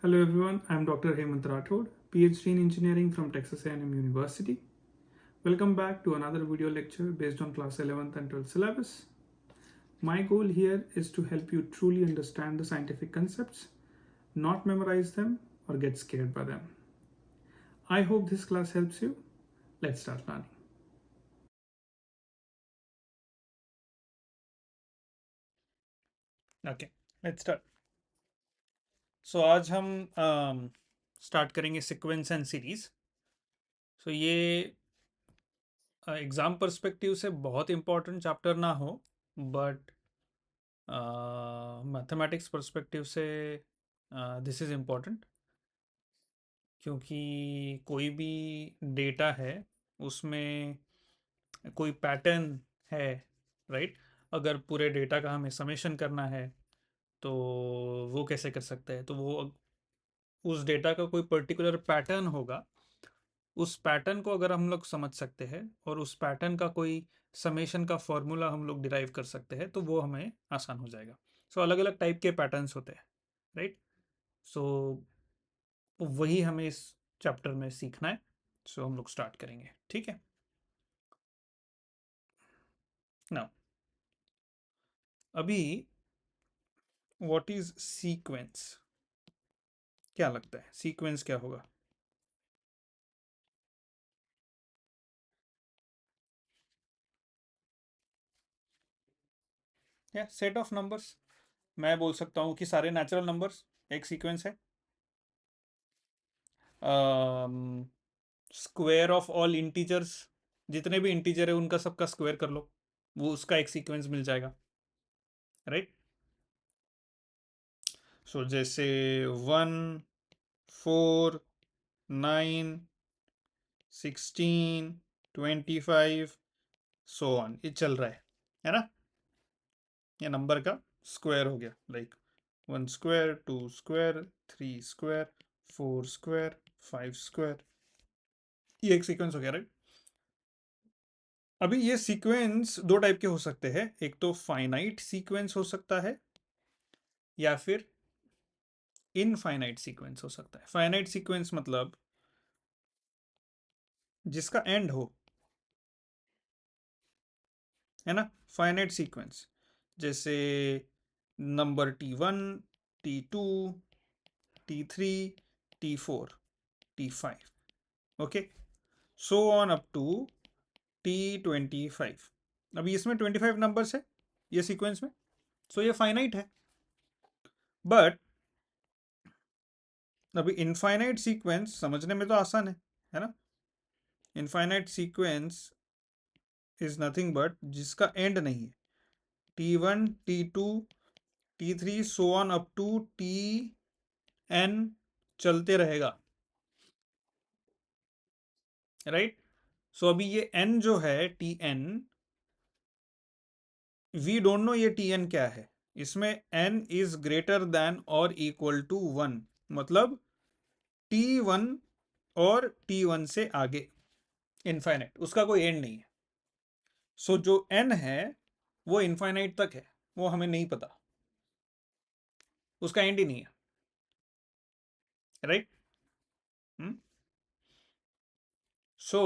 Hello everyone, I am Dr. Hemant Rathod, PhD in Engineering from Texas A&M University. Welcome back to another video lecture based on class 11th and 12th syllabus. My goal here is to help you truly understand the scientific concepts, not memorize them or get scared by them. I hope this class helps you. Let's start learning. Okay let's start. So आज हम start करेंगे sequence and series. सो ये exam perspective से बहुत important chapter ना हो, but mathematics perspective से this is important, क्योंकि कोई भी डेटा है उसमें कोई पैटर्न है, राइट? अगर पूरे डेटा का हमें समेशन करना है तो वो कैसे कर सकते हैं? तो वो उस डेटा का कोई पर्टिकुलर पैटर्न होगा, उस पैटर्न को अगर हम लोग समझ सकते हैं और उस पैटर्न का कोई समेशन का फॉर्मूला हम लोग डिराइव कर सकते हैं तो वो हमें आसान हो जाएगा। सो अलग अलग टाइप के पैटर्न्स होते हैं, राइट? सो वही हमें इस चैप्टर में सीखना है। सो हम लोग स्टार्ट करेंगे, ठीक है? नाउ अभी व्हाट इज सीक्वेंस? क्या लगता है सीक्वेंस क्या होगा? या सेट ऑफ नंबर्स। मैं बोल सकता हूँ कि सारे नेचुरल नंबर्स एक सीक्वेंस है। स्क्वायर ऑफ ऑल इंटीजर्स, जितने भी इंटीजर है उनका सबका स्क्वायर कर लो, वो उसका एक सीक्वेंस मिल जाएगा, राइट? सो जैसे 1, 4, 9, 16, 25, सो ऑन, ये चल रहा है ना? ये नंबर का स्क्वायर हो गया, like 1 square, 2 square, 3 square, 4 square, 5 square, ये एक सीक्वेंस हो गया, राइट? अभी ये सीक्वेंस दो टाइप के हो सकते हैं, एक तो फाइनाइट सीक्वेंस हो सकता है या फिर इनफाइनाइट सीक्वेंस हो सकता है। फाइनाइट सीक्वेंस मतलब जिसका एंड हो, है ना? फाइनाइट सीक्वेंस जैसे number T1, T2, T3, T4, T5, okay, so on up to T25। अभी इसमें 25 नंबर्स है ये सीक्वेंस में, सो ये फाइनाइट है। बट अभी इनफाइनाइट सीक्वेंस समझने में तो आसान है ना? Infinite sequence is nothing but जिसका एंड नहीं है। T1, T2, T3 so on up to Tn चलते रहेगा, राइट? सो अभी ये n जो है Tn, वी डोंट नो ये Tn क्या है। इसमें n इज ग्रेटर देन और इक्वल टू 1, मतलब T1 और T1 से आगे इनफाइनाइट, उसका कोई एंड नहीं है। सो जो n है वो इनफाइनाइट तक है, वो हमें नहीं पता, उसका एंड ही नहीं है, राइट? सो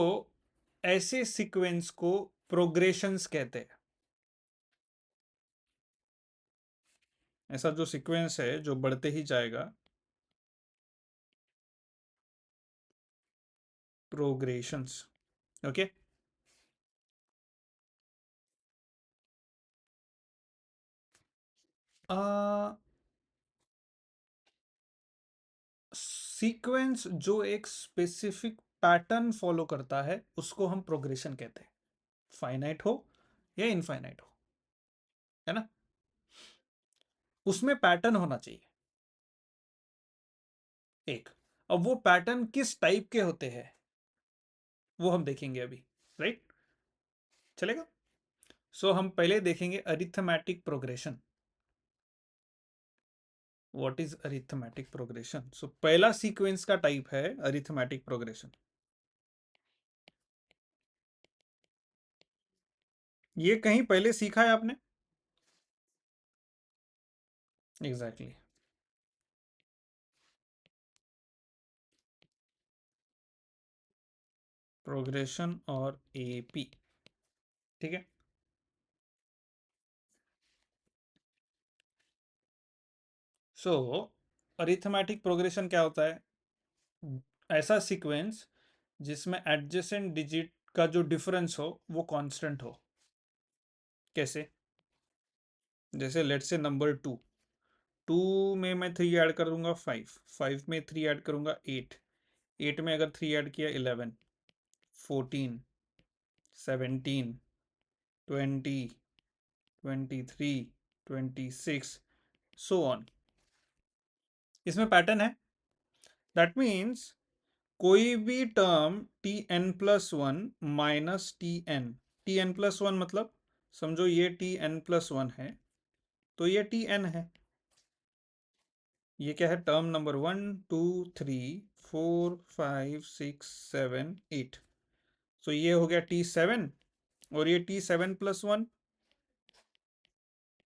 ऐसे सीक्वेंस को प्रोग्रेशंस कहते हैं। ऐसा जो सीक्वेंस है जो बढ़ते ही जाएगा, प्रोग्रेशंस, ओके? सीक्वेंस जो एक स्पेसिफिक पैटर्न फॉलो करता है उसको हम प्रोग्रेशन कहते हैं, फाइनाइट हो या इनफाइनाइट हो, है ना? उसमें पैटर्न होना चाहिए एक। अब वो पैटर्न किस टाइप के होते हैं वो हम देखेंगे अभी, राइट? चलेगा? सो हम पहले देखेंगे arithmetic progression. What is arithmetic progression? So पहला सीक्वेंस का टाइप है अरिथमेटिक प्रोग्रेशन। ये कहीं पहले सीखा है आपने? एग्जैक्टली, प्रोग्रेशन और एपी, ठीक है। सो अरिथमेटिक प्रोग्रेशन क्या होता है? ऐसा सीक्वेंस जिसमें एडजेसेंट डिजिट का जो डिफरेंस हो वो कांस्टेंट हो। कैसे? जैसे लेट्स से नंबर 2, 2 में मैं 3 ऐड कर दूंगा 5, 5 में 3 ऐड करूंगा 8, 8 में अगर 3 ऐड किया 11, 14, 17, 20, 23, 26, सो ऑन। इसमें पैटर्न है। दैट मीन्स कोई भी term T N plus one minus T N plus one मतलब समझो ये टी एन प्लस वन है, तो ये टी एन है। ये क्या है? Term number 1, 2, 3, 4, 5, 6, 7, 8। सो ये हो गया T7 और ये T7 plus one,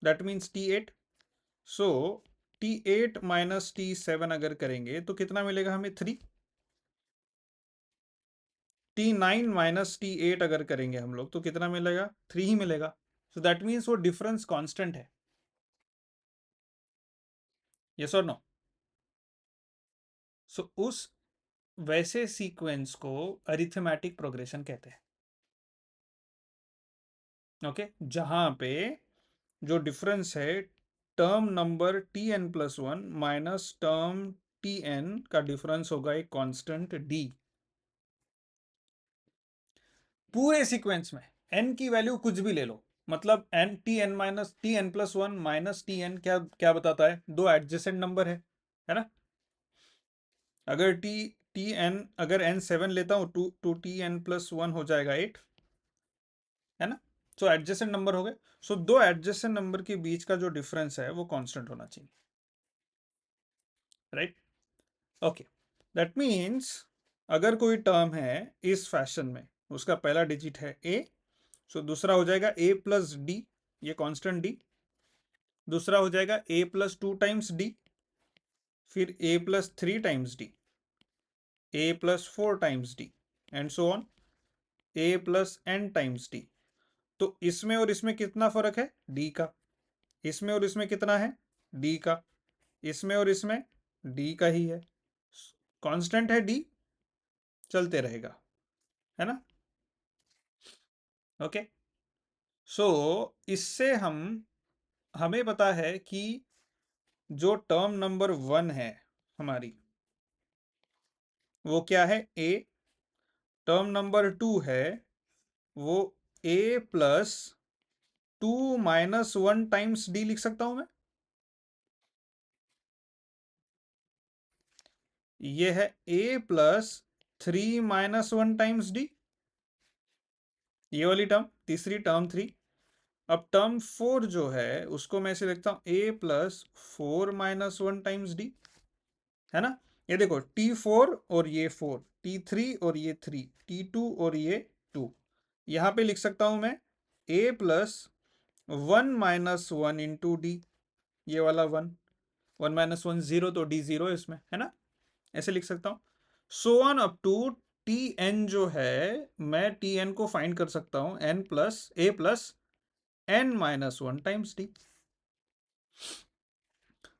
that means T8। So T8 minus T7 अगर करेंगे तो कितना मिलेगा हमें? 3। T9 माइनस T8 अगर करेंगे हम लोग तो कितना मिलेगा? 3 ही मिलेगा। सो दैट मीन्स वो डिफरेंस कांस्टेंट है। यस और नो? सो उस वैसे सीक्वेंस को अरिथमेटिक प्रोग्रेशन कहते हैं। ओके, जहां पे जो डिफरेंस है term number T N plus one minus term T N का डिफरेंस होगा एक कांस्टेंट डी। पूरे सीक्वेंस में एन की वैल्यू कुछ भी ले लो, मतलब N T N minus T N plus one minus T N क्या क्या बताता है? दो एडजेसेंट नंबर है ना? अगर टी एन अगर एन 7 लेता हूं, to T N plus one हो जाएगा 8, है ना? सो एडजेसेंट नंबर हो गए। सो दो एडजेसेंट नंबर के बीच का जो डिफरेंस है वो कांस्टेंट होना चाहिए, राइट? ओके, दैट मीन्स अगर कोई टर्म है इस फैशन में, उसका पहला डिजिट है ए, सो दूसरा हो जाएगा ए प्लस डी, ये कांस्टेंट डी। दूसरा हो जाएगा ए प्लस 2 टाइम्स डी, फिर A plus 3 times D, A plus 4 times D, and so on, A plus N times D. तो इसमें और इसमें कितना फर्क है? डी का। इसमें और इसमें कितना है? डी का। इसमें और इसमें डी का ही है। कांस्टेंट है डी, चलते रहेगा, है ना? ओके, सो इससे हमें पता है कि जो टर्म नंबर 1 है हमारी, वो क्या है? ए। टर्म नंबर 2 है वो ए प्लस 2 माइनस 1 टाइम्स डी लिख सकता हूं मैं। ये है A plus 3 minus 1 times D, ये वाली टर्म, तीसरी टर्म 3। अब टर्म 4 जो है उसको मैं ऐसे लिखता हूं ए प्लस 4 माइनस 1 टाइम्स डी, है ना? ये देखो T4 और ये 4, T3 और ये 3, T2 और ये 2। यहां पे लिख सकता हूं मैं a plus 1 minus 1 into D, ये वाला 1, 1 माइनस 1 0, तो डी 0 है इसमें, है ना? ऐसे लिख सकता हूं। So on up to T N जो है, मैं टी एन को फाइंड कर सकता हूं N plus A plus N minus 1 times D.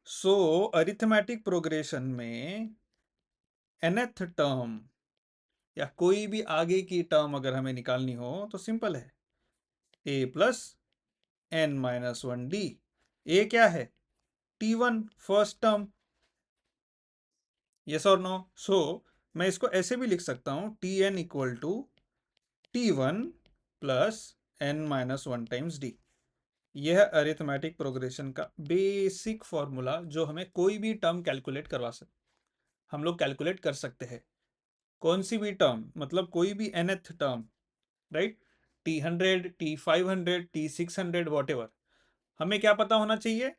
So arithmetic progression में nth टर्म या कोई भी आगे की टर्म अगर हमें निकालनी हो तो सिंपल है, A plus N minus one D. A क्या है? T1 फर्स्ट टर्म, यस और नो? सो मैं इसको ऐसे भी लिख सकता हूं T N equal to T1 plus N minus one times D. यह अरिथमेटिक प्रोग्रेशन का बेसिक फॉर्मूला जो हमें कोई भी टर्म कैलकुलेट करवा सकते, हम लोग कैलकुलेट कर सकते हैं। कौन सी भी टर्म मतलब कोई भी nth term, right? T100, T500, T600, what ever, हमें क्या पता होना चाहिए?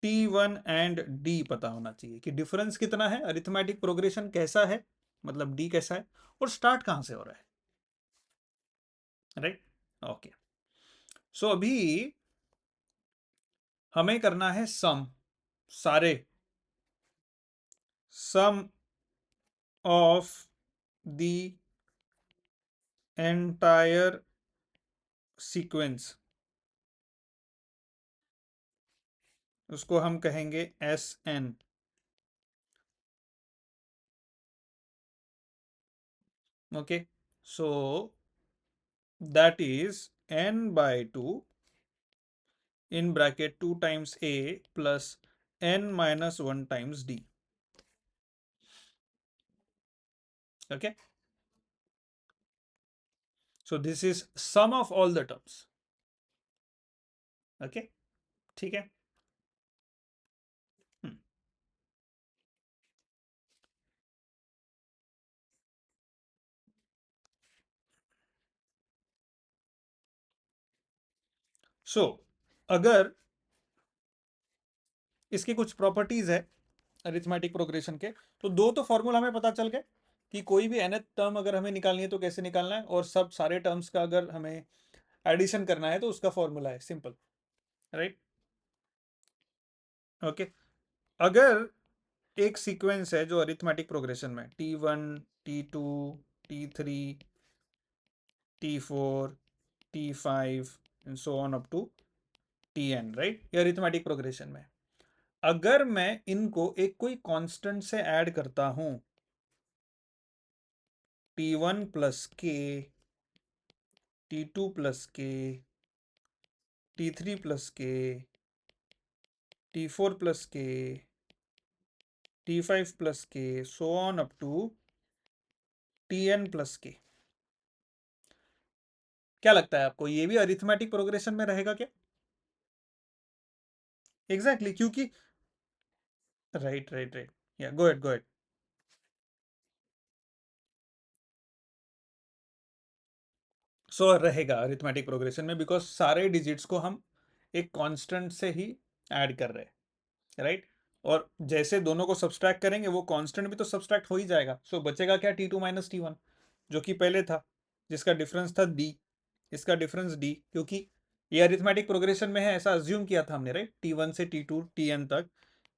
T1 एंड D पता होना चाहिए कि डिफरेंस कितना है, अरिथमेटिक प्रोग्रेशन कैसा है, मतलब D कैसा है, और स्टार्ट कहां से हो रहा है, राइट? ओके, सो अभी हमें करना है सम ऑफ the entire sequence, उसको हम कहेंगे Sn. Okay, so that is n by 2 in bracket 2 times A plus n minus 1 times D. Okay, so this is sum of all the terms. Okay, ठीक है. So अगर इसकी कुछ properties है arithmetic progression के, तो दो तो फॉर्मूला हमें पता चल गए कि कोई भी nth टर्म अगर हमें निकालनी है तो कैसे निकालना है, और सब सारे टर्म्स का अगर हमें एडिशन करना है तो उसका फॉर्मूला है सिंपल, राइट. ओके, अगर एक सीक्वेंस है जो अरिथमेटिक प्रोग्रेशन में T1, T2, T3, T4, T5 and so on up to Tn, right, ये अरिथमेटिक प्रोग्रेशन में. अगर मैं इनको एक कोई कांस्टेंट से ऐड करता हूं, T1 प्लस के, T2 प्लस के, T3 प्लस के, T4 प्लस के, T5 plus K, so on up to Tn plus K, क्या लगता है आपको ये भी अरिथमेटिक प्रोग्रेशन में रहेगा क्या? एग्जैक्टली exactly, क्योंकि राइट राइट राइट, या गो एट गो एट. सो रहेगा अरिथमेटिक प्रोग्रेशन में, बिकॉज सारे डिजिट्स को हम एक कांस्टेंट से ही ऐड कर रहे हैं, राइट. और जैसे दोनों को सब्सट्रैक्ट करेंगे वो कांस्टेंट भी तो सब्सट्रैक्ट हो ही जाएगा. सो बचेगा क्या, T2 माइनस T1, जो कि पहले था, जिसका डिफरेंस था D, इसका डिफरेंस D, क्योंकि ये अरिथमेटिक प्रोग्रेशन में है ऐसा अज्यूम किया था हमने, राइट. T1 से T2 Tn तक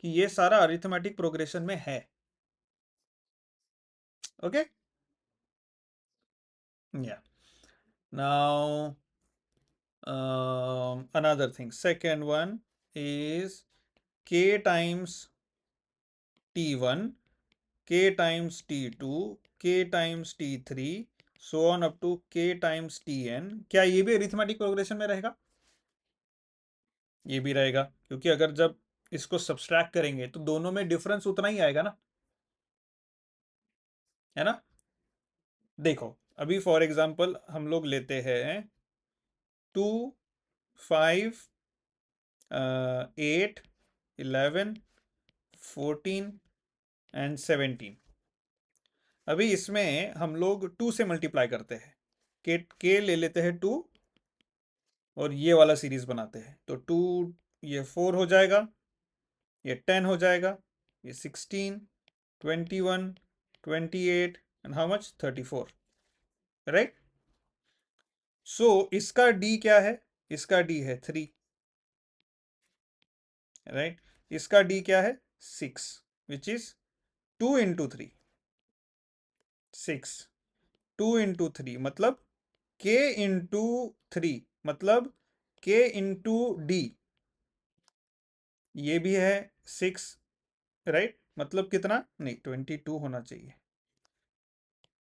कि ये सारा अरिथमेटिक प्रोग्रेशन में है. ओके, या now another thing, second one is k times T1, k times T2, k times T3, so on up to k times Tn. क्या ये भी अरिथमेटिक प्रोग्रेशन में रहेगा? ये भी रहेगा, क्योंकि अगर जब इसको सब्सट्रैक्ट करेंगे तो दोनों में डिफरेंस उतना ही आएगा ना, है ना. देखो अभी फॉर एग्जांपल हम लोग लेते हैं 2, 5, 8, 11, 14 एंड 17. अभी इसमें हम लोग 2 से मल्टीप्लाई करते हैं, के ले लेते हैं 2 और ये वाला सीरीज बनाते हैं, तो 2, ये 4 हो जाएगा, ये 10 हो जाएगा, ये 16, 21, 28 एंड हाउ मच, 34, राइट. सो इसका d क्या है, इसका d है 3, राइट. इसका d क्या है 6, विच इज 2 इंटू 3, 6, 2 इंटू 3 मतलब k इंटू 3 मतलब k इंटू डी, ये भी है 6, राइट. मतलब कितना, नहीं 22 होना चाहिए,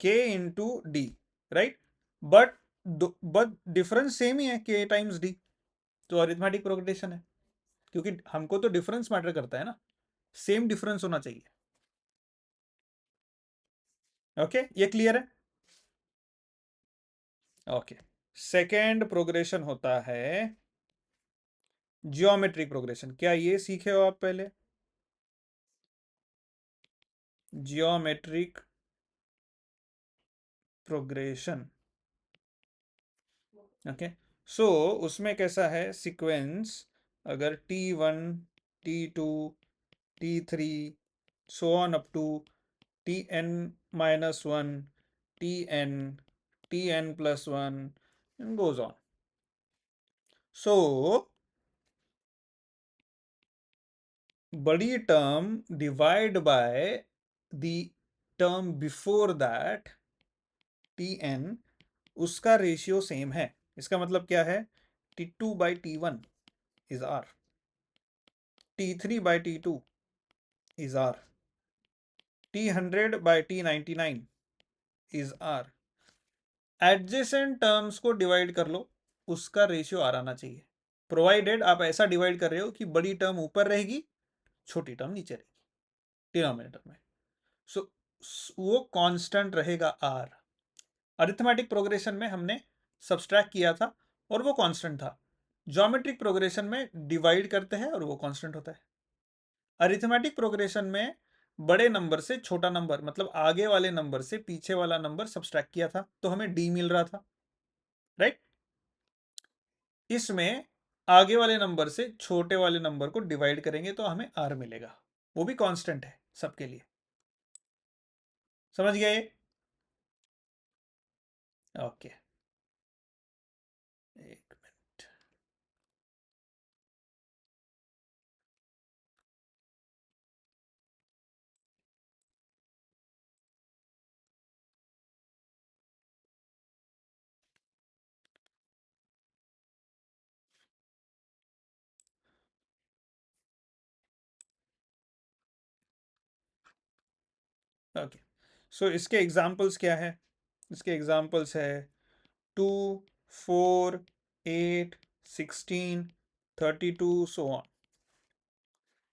k into D, right. But but difference same ही है, k टाइम्स डी, तो अरिथमेटिक प्रोग्रेशन है, क्योंकि हमको तो डिफरेंस मैटर करता है ना, सेम डिफरेंस होना चाहिए. ओके, ये क्लियर है. ओके, सेकेंड प्रोग्रेशन होता है जियोमेट्रिक प्रोग्रेशन. क्या ये सीखे हो आप पहले, जियोमेट्रिक प्रोग्रेशन? ओके, सो उसमें कैसा है सीक्वेंस, अगर T1, T2, T3, so on up to Tn minus 1, Tn, Tn plus 1 and goes on. So बड़ी term divide by the term before that Tn उसका रेशियो सेम है। इसका मतलब क्या है? T2 by T1 is R, T3 by T2 is R, T100 by T99 is R। Adjacent terms को divide कर लो, उसका रेशियो आर आना चाहिए, प्रोवाइडेड आप ऐसा डिवाइड कर रहे हो कि बड़ी टर्म ऊपर रहेगी, छोटी टर्म नीचे रहेगी डिनोमिनेटर में। सो वो कांस्टेंट रहेगा आर। अरिथमेटिक प्रोग्रेशन में हमने सब्सट्रैक्ट किया था और वो कांस्टेंट था। ज्योमेट्रिक प्रोग्रेशन में डिवाइड करते हैं और वो कांस्टेंट होता है। अरिथमेटिक प्रोग्रेशन में बड़े नंबर से छोटा नंबर, मतलब आगे वाले नंबर से पीछे वाला नंबर सब्सट्रैक्ट किया था तो हमें डी मिल रहा था, राइट। इसमें आगे वाले नंबर से छोटे वाले नंबर को डिवाइड करेंगे तो हमें आर मिलेगा, वो भी कांस्टेंट है सबके लिए। समझ गए? ओके, एक मिनट। ओके, सो इसके एग्जांपल्स क्या है? इसके एग्जांपल्स है 2, 4, 8, 16, 32, so on.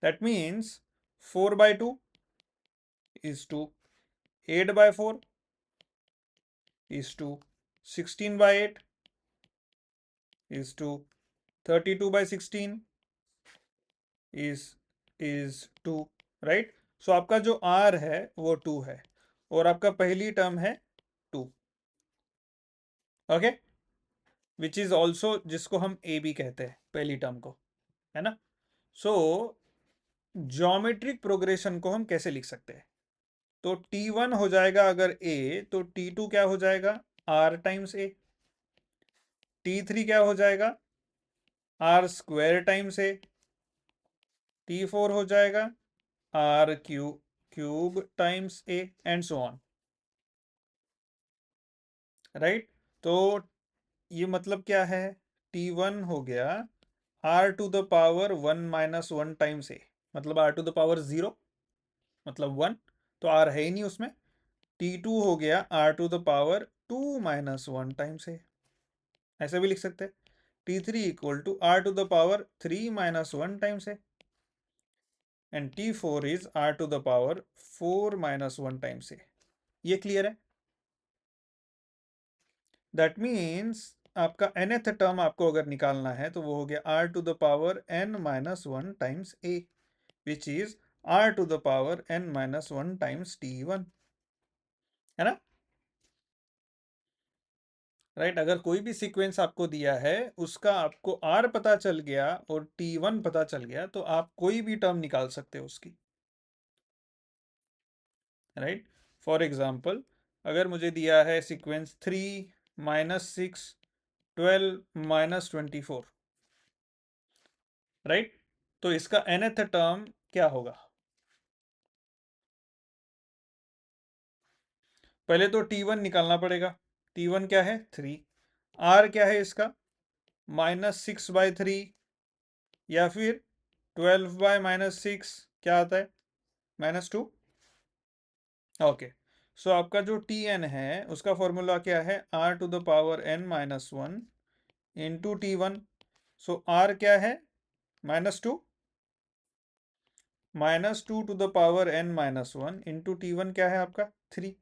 That means 4 by 2 is 2, 8 by 4 is 2, 16 by 8 is 2, 32 by 16 is 2, right. So आपका जो r है वो 2 है और आपका पहली टर्म है 2, ओके, विच इज ऑल्सो, जिसको हम ए बी कहते हैं पहली टर्म को, है ना। सो ज्योमेट्रिक प्रोग्रेशन को हम कैसे लिख सकते हैं? तो T1 हो जाएगा अगर a, तो T2 क्या हो जाएगा? r times a। T3 क्या हो जाएगा? r square times a। T4 हो जाएगा r cube times a and so on, right. तो ये मतलब क्या है? T1 हो गया r to the power 1 minus 1 times a, मतलब r टू द पावर 0 मतलब 1, तो r है ही नहीं उसमें। T2 हो गया r to the power 2 minus 1 times a, ऐसे भी लिख सकते हैं। T3 equal to r to the power 3 minus 1 times a and T4 is r to the power 4 minus 1 times a। ये क्लियर है? दैट मीन्स आपका nth टर्म आपको अगर निकालना है तो वो हो गया r to the power n minus 1 times a, which is r to the power n minus 1 times T1, है ना, राइट। अगर कोई भी सीक्वेंस आपको दिया है, उसका आपको r पता चल गया और T1 पता चल गया, तो आप कोई भी टर्म निकाल सकते हो उसकी, राइट। फॉर एग्जाम्पल, अगर मुझे दिया है सीक्वेंस 3 माइनस 6 12 माइनस 24, राइट, तो इसका nth टर्म क्या होगा? पहले तो T1 निकालना पड़ेगा। T1 क्या है? 3। R क्या है इसका? -6/3 या फिर 12/-6 क्या आता है? -2। ओके, सो आपका जो Tn है उसका फॉर्मूला क्या है? R to the power n minus 1 into T1। सो R क्या है? -2, -2 to the power n minus 1 into T1 क्या है आपका? 3।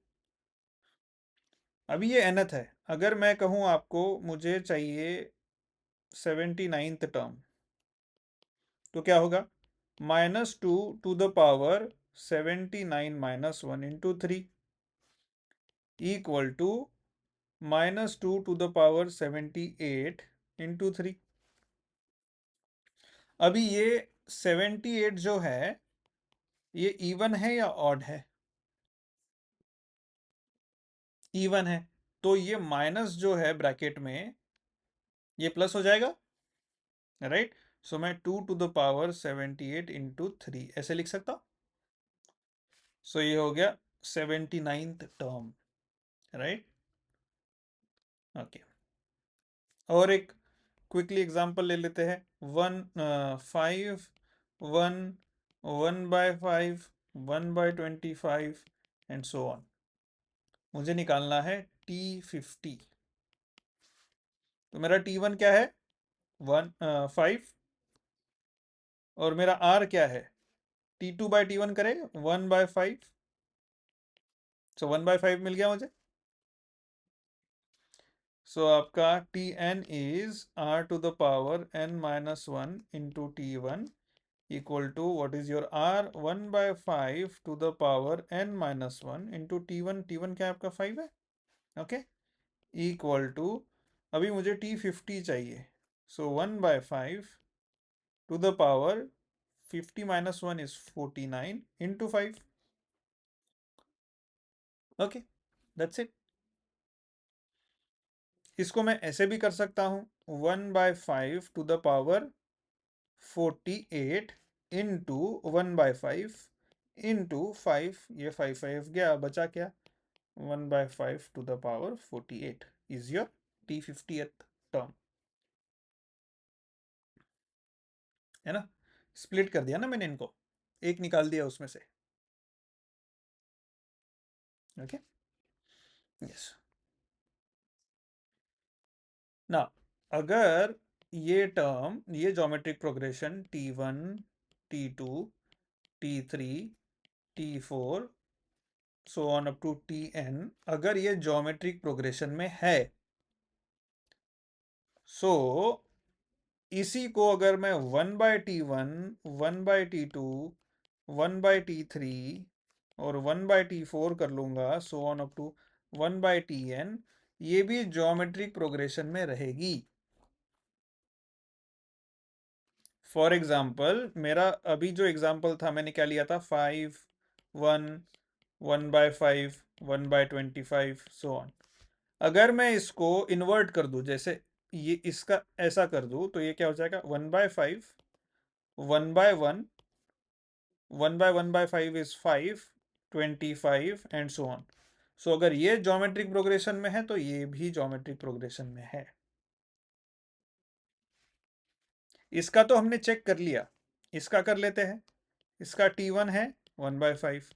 अभी ये nth है। अगर मैं कहूँ आपको मुझे चाहिए 79th टर्म, तो क्या होगा? -2 to the power 79 minus 1 into 3 equal to -2 to the power 78 into 3। अभी ये 78 जो है ये इवन है या ऑड है? इवन है, तो ये माइनस जो है ब्रैकेट में ये प्लस हो जाएगा, राइट। सो मैं 2 टू द पावर 78 इंटू 3 ऐसे लिख सकता हूँ। सो ये हो गया 79th टर्म, राइट। ओके, और एक क्विकली एग्जांपल ले लेते हैं। 5, 1/5, 1/25 एंड सो ऑन। मुझे निकालना है T50। तो मेरा T1 क्या है? 5, और मेरा R क्या है? T2/T1 करे 1/5, सो 1/5 मिल गया मुझे। सो आपका Tn is R⁻n-1 into T1 equal to what is your R 1/5 to the power n-1 into T1। T1 क्या आपका 5 है, ओके, इक्वल टू, अभी मुझे T50 चाहिए, सो 1/5 to the power 50 minus 1 is 49 into 5। Okay, that's it. इसको मैं ऐसे भी कर सकता हूँ, 1/5 to the power 48 into 1/5 into 5, ये 5 गया, बचा क्या? 1/5 to the power 48 is your T50th term, है ना। स्प्लिट कर दिया ना मैंने इनको, एक निकाल दिया उसमें से। Okay, yes. ना, अगर ये टर्म, ये geometric progression T1, T2, T3, T4 so on up to Tn, अगर ये ज्योमेट्रिक प्रोग्रेशन में है, सो इसी को अगर मैं 1/T1, 1/T2, 1/T3 और 1/T4 कर लूंगा, सो ऑन अप टू 1/Tn, ये भी ज्योमेट्रिक प्रोग्रेशन में रहेगी। फॉर एग्जाम्पल, मेरा अभी जो एग्जाम्पल था, मैंने क्या लिया था? 5, 1, 1/5, 1/25 सो ऑन। अगर मैं इसको इन्वर्ट कर दूं, जैसे ये इसका ऐसा कर दूं, तो ये क्या हो जाएगा? 1/5, 1/1, 1/1/5 इज 5, 25 एंड सो ऑन। सो अगर ये ज्योमेट्रिक प्रोग्रेशन में है, तो ये भी ज्योमेट्रिक प्रोग्रेशन में है। इसका तो हमने चेक कर लिया, इसका कर लेते हैं। इसका T1 है 1/5,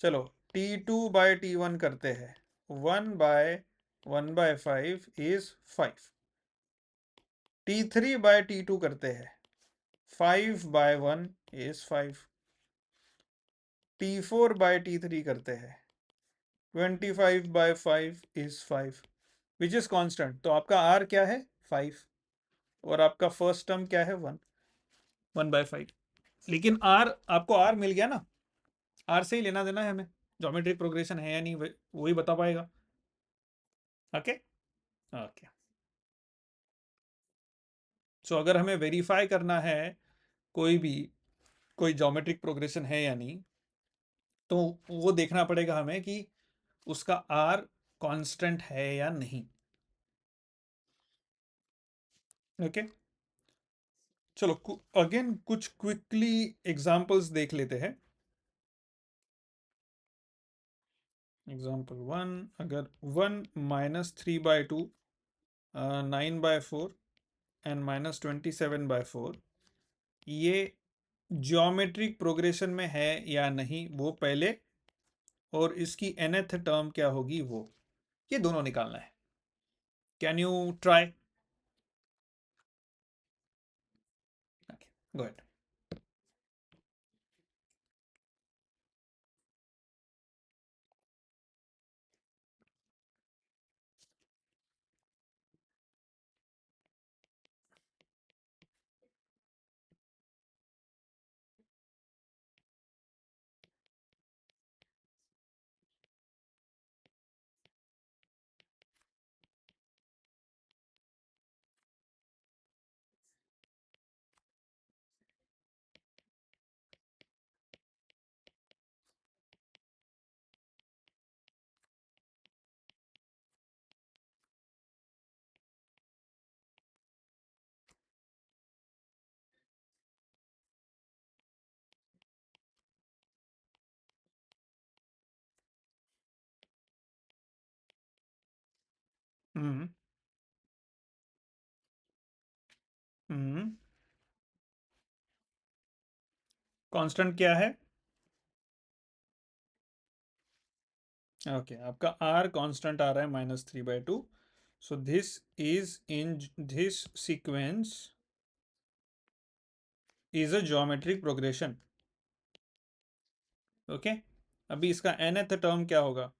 चलो T2/T1 करते हैं। 1/1/5 इज 5। T3/T2 करते हैं, 5/1 इज 5। T4/T3 करते हैं, 25/5 इज 5, विच इज कांस्टेंट। तो आपका R क्या है? 5, और आपका फर्स्ट टर्म क्या है? 1/5। लेकिन R, आपको R मिल गया ना, R से ही लेना देना है हमें, ज्योमेट्रिक प्रोग्रेशन है या नहीं वही बता पाएगा। Okay, okay. सो अगर हमें वेरीफाई करना है कोई ज्योमेट्रिक प्रोग्रेशन है या नहीं, तो वो देखना पड़ेगा हमें कि उसका R कांस्टेंट है या नहीं। ओके, चलो अगेन कुछ क्विकली एग्जांपल्स देख लेते हैं। एग्जांपल 1, अगर 1 -3/2, 9/4 एंड -27/4, ये ज्योमेट्रिक प्रोग्रेशन में है या नहीं वो पहले, और इसकी nth टर्म क्या होगी वो, ये दोनों निकालना है। Can you try? Go ahead. Hmm hmm constant क्या है? ओके, आपका आर कांस्टेंट आ रहा है -3/2. So this is in this sequence is a geometric progression. Okay, अभी इसका nth टर्म क्या होगा?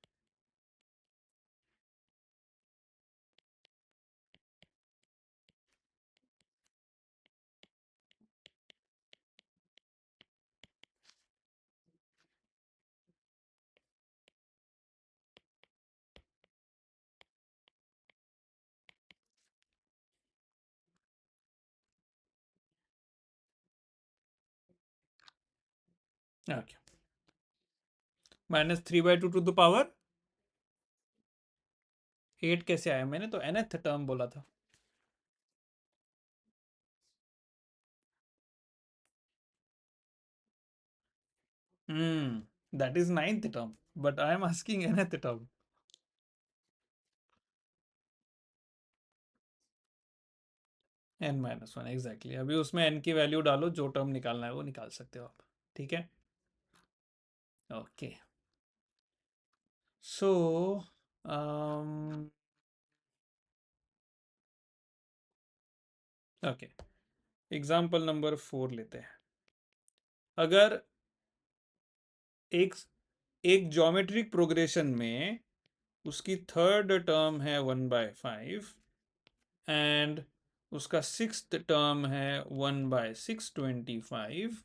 ओके, -3/2 टू द पावर 8 कैसे आया? मैंने तो nth टर्म बोला था. That is ninth term, but I am asking nth term. n-1 exactly. अभी उसमें n की वैल्यू डालो, जो टर्म निकालना है वो निकाल सकते हो आप. ठीक है. Okay, so okay, example number 4 लेते हैं. अगर एक एक ज्योमेट्रिक प्रोग्रेशन में उसकी थर्ड टर्म है 1/5 एंड उसका सिक्स्थ टर्म है 1/625,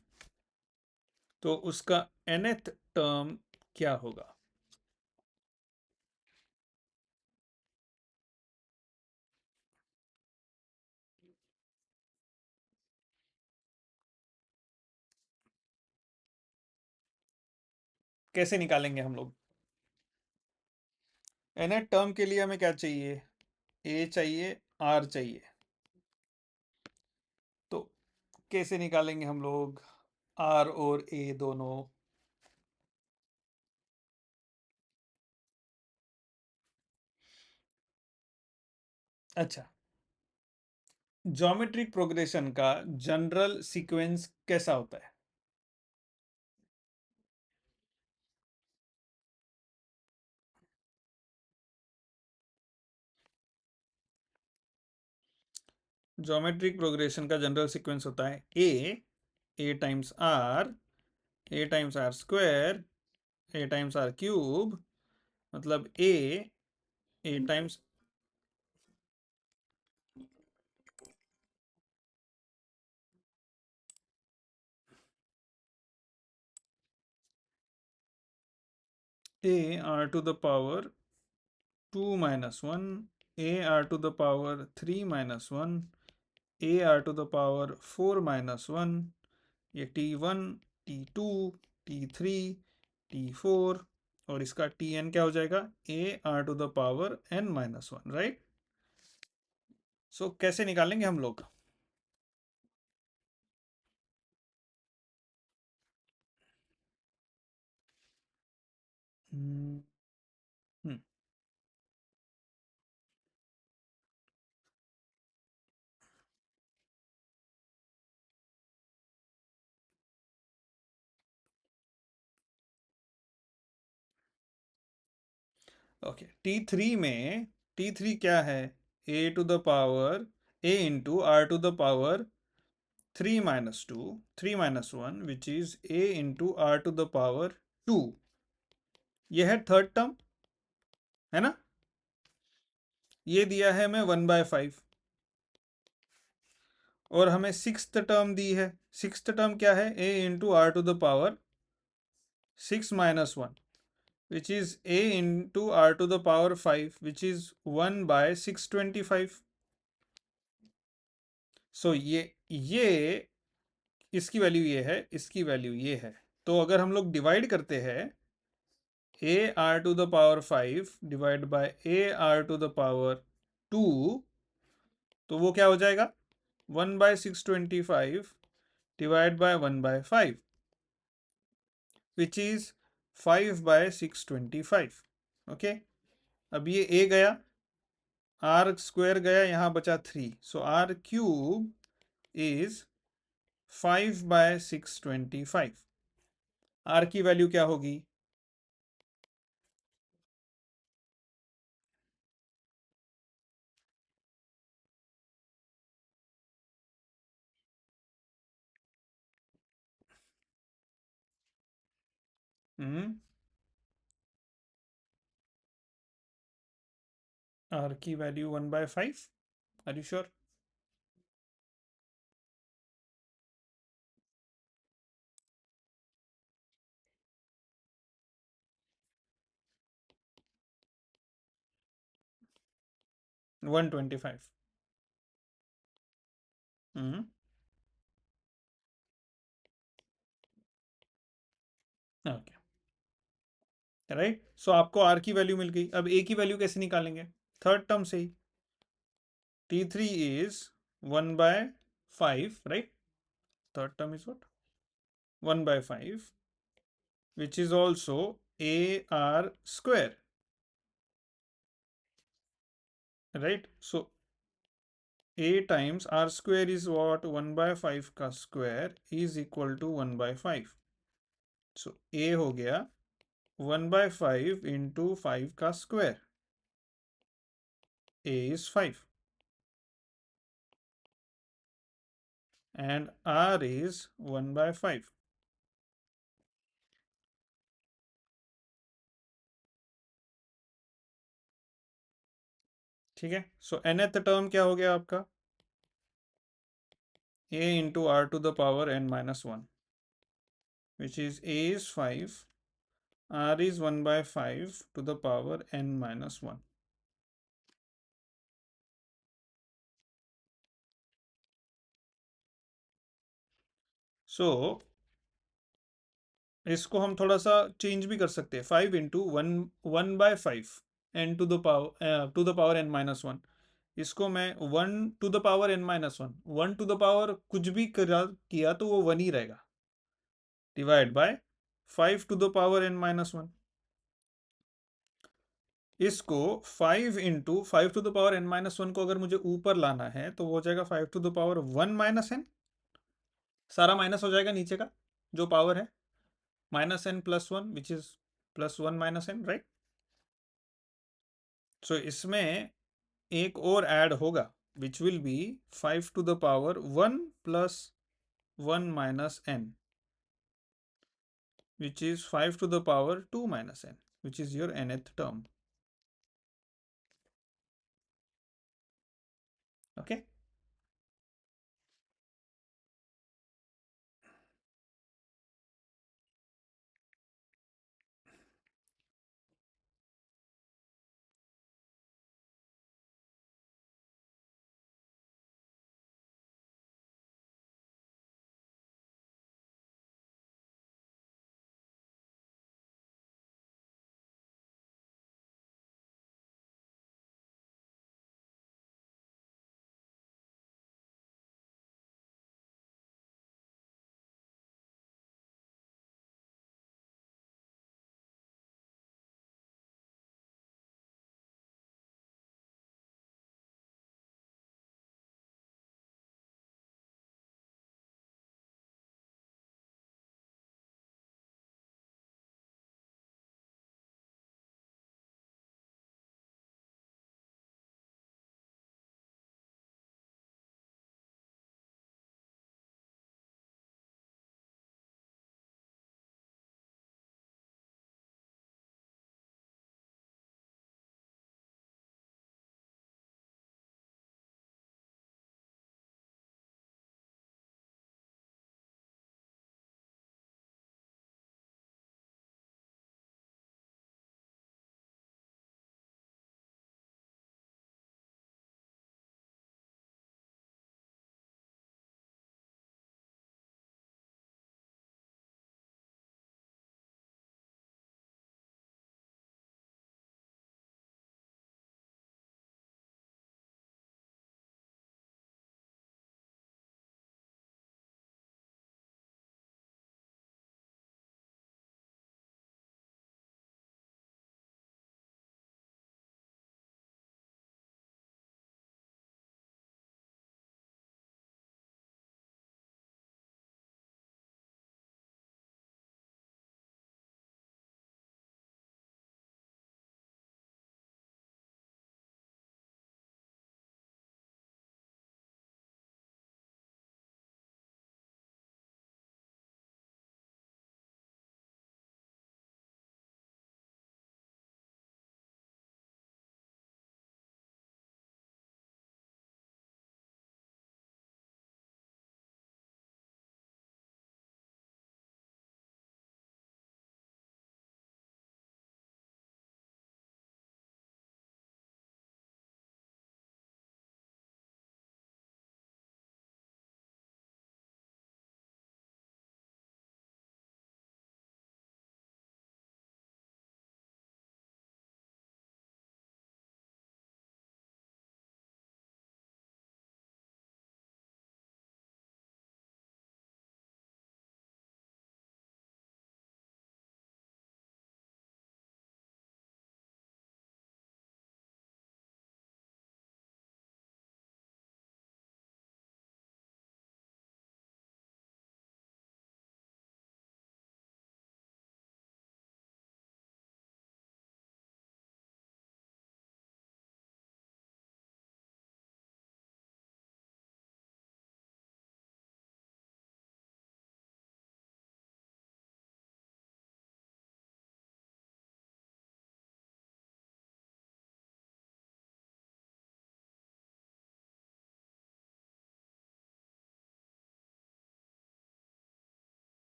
तो उसका nth टर्म क्या होगा? कैसे निकालेंगे हम लोग? nth टर्म के लिए हमें क्या चाहिए? a चाहिए, r चाहिए. तो कैसे निकालेंगे हम लोग r और a दोनों? अच्छा, ज्योमेट्रिक प्रोग्रेशन का जनरल सीक्वेंस कैसा होता है? ज्योमेट्रिक प्रोग्रेशन का जनरल सीक्वेंस होता है a times r, a times r square, a times r cube. मतलब a times a r to the power 2 minus 1, a r to the power 3 minus 1, a r to the power 4 minus 1. ये t1, t2, t3, t4 और इसका tn क्या हो जाएगा? a r to the power n-1, right? So कैसे निकालेंगे हम लोग? हम्म ओके, t3 क्या है? a to the power a into r to the power 3 minus 2, 3 minus 1, which is a into r to the power 2. ये है थर्ड टर्म, है ना? ये दिया है हमें 1/5 और हमें सिक्स्थ टर्म दी है. सिक्स्थ टर्म क्या है? a into r to the power 6 minus 1, which is a into r to the power 5, which is 1/625. सो ये इसकी वैल्यू ये है, इसकी वैल्यू ये है. तो अगर हम लोग डिवाइड करते हैं a r to the power 5 divide by a r to the power 2, तो वो क्या हो जाएगा? 1/625 divide by 1/5, which is 5/625. Okay, अब ये a गया, आर स्क्वायर गया, यहाँ बचा 3, so R cube is 5/625। R की वैल्यू क्या होगी? आर की value 1/5। Are you sure? One 125। Okay, right. So आपको आर की वैल्यू मिल गई। अब ए की वैल्यू कैसे निकालेंगे? थर्ड टर्म से ही। T3 is 1/5, right? Third term is what? 1/5, which is also AR square, right? So A times R square is what? 1/5 का square is equal to 1/5. So A हो गया 1/5 into 5 का square. A is 5 and R is 1/5. ठीक है। सो nth term क्या हो गया आपका? A into R to the power n minus 1, which is A is 5, R is 1/5 to the power n minus 1. So इसको हम थोड़ा सा चेंज भी कर सकते हैं। 5 into 1/5 n to the power n minus 1। इसको मैं 1 to the power n-1, 1 to the power कुछ भी किया तो वो 1 ही रहेगा, divide by 5 to the power n-1। इसको 5 into 5 to the power n-1 को अगर मुझे ऊपर लाना है तो वो हो जाएगा 5 to the power 1 - n। सारा माइनस हो जाएगा नीचे का जो पावर है, -n+1 विच इज +1 - n, राइट। सो इसमें एक और ऐड होगा which will be 5 to the power 1 + 1 - n, which is 5 to the power 2 - n, which is your nth term. Okay,